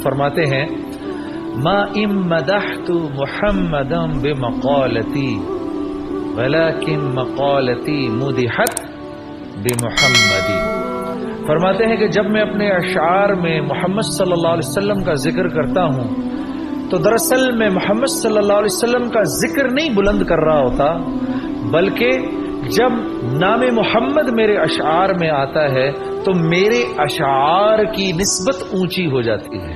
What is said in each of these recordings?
فرماتے ہیں ما ام مدحت محمدا بمقالتی ولکن مقالتی مدحت بمحمدی. فرماتے ہیں کہ جب میں اپنے اشعار میں محمد صلی اللہ علیہ وسلم کا ذکر کرتا ہوں تو دراصل میں محمد صلی اللہ علیہ وسلم کا ذکر نہیں بلند کر رہا ہوتا، بلکہ جب نام محمد میرے اشعار میں آتا ہے تو میرے اشعار کی نسبت اونچی ہو جاتی ہے.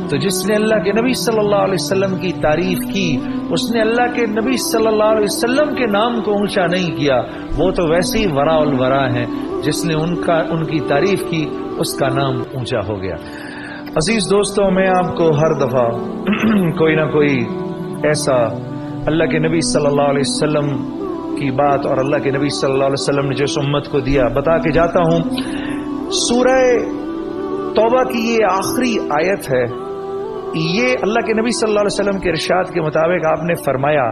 تو جس نے اللہ کے نبی صلی اللہ علیہ وسلم کی تعریف کی اس نے اللہ کے نبی صلی اللہ علیہ وسلم کے نام کو اونچا نہیں کیا، وہ تو ویسے ہی ورا الورا ہیں. جس نے ان کی تعریف کی اس کا نام اونچا ہو گیا. عزیز دوستوں، میں آپ کو ہر دفعہ کوئی نہ کوئی ایسا اللہ کے نبی صلی اللہ علیہ وسلم کی بات اور اللہ کے نبی صلی اللہ علیہ وسلم نے جس امت کو دیا بتا کے جاتا ہوں. سورہ توبہ کی یہ آخری آیت ہے. یہ اللہ کے نبی صلی اللہ علیہ وسلم کے ارشاد کے مطابق آپ نے فرمایا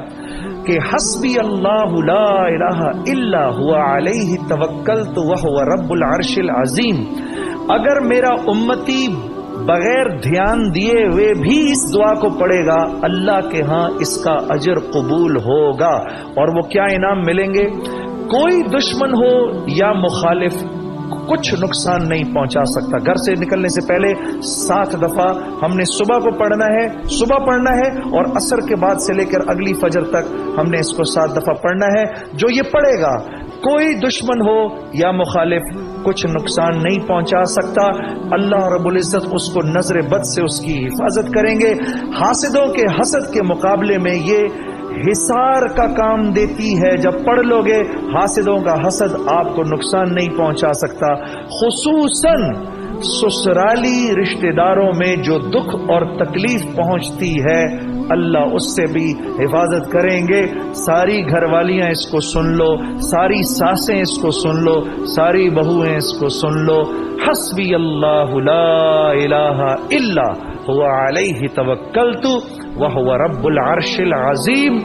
کہ حسبی اللہ لا الہ الا هو علیہ توکلت وہو رب العرش العظیم. اگر میرا امتی بغیر دھیان دیے ہوئے بھی اس دعا کو پڑھے گا اللہ کے ہاں اس کا اجر قبول ہوگا. اور وہ کیا انعام ملیں گے؟ کوئی دشمن ہو یا مخالف کچھ نقصان نہیں پہنچا سکتا. گھر سے نکلنے سے پہلے 7 دفعہ ہم نے صبح کو پڑھنا ہے اور عصر کے بعد سے لے کر اگلی فجر تک ہم نے اس کو 7 دفعہ پڑھنا ہے. جو یہ پڑھے گا کوئی دشمن ہو یا مخالف کچھ نقصان نہیں پہنچا سکتا. اللہ رب العزت اس کو نظر بد سے اس کی حفاظت کریں گے. حاسدوں کے حسد کے مقابلے میں یہ حصار کا کام دیتی ہے. جب پڑھ لو گے حاسدوں کا حسد آپ کو نقصان نہیں پہنچا سکتا. خصوصاً سسرالی رشتہ داروں میں جو دکھ اور تکلیف پہنچتی ہے اللہ اس سے بھی حفاظت کریں گے. ساری گھر والیاں اس کو سن لو، ساری ساسیں اس کو سن لو، ساری بہویں اس کو سن لو. حسبی اللہ لا الہ الا هو علیہ توکلت وہو رب العرش العظیم.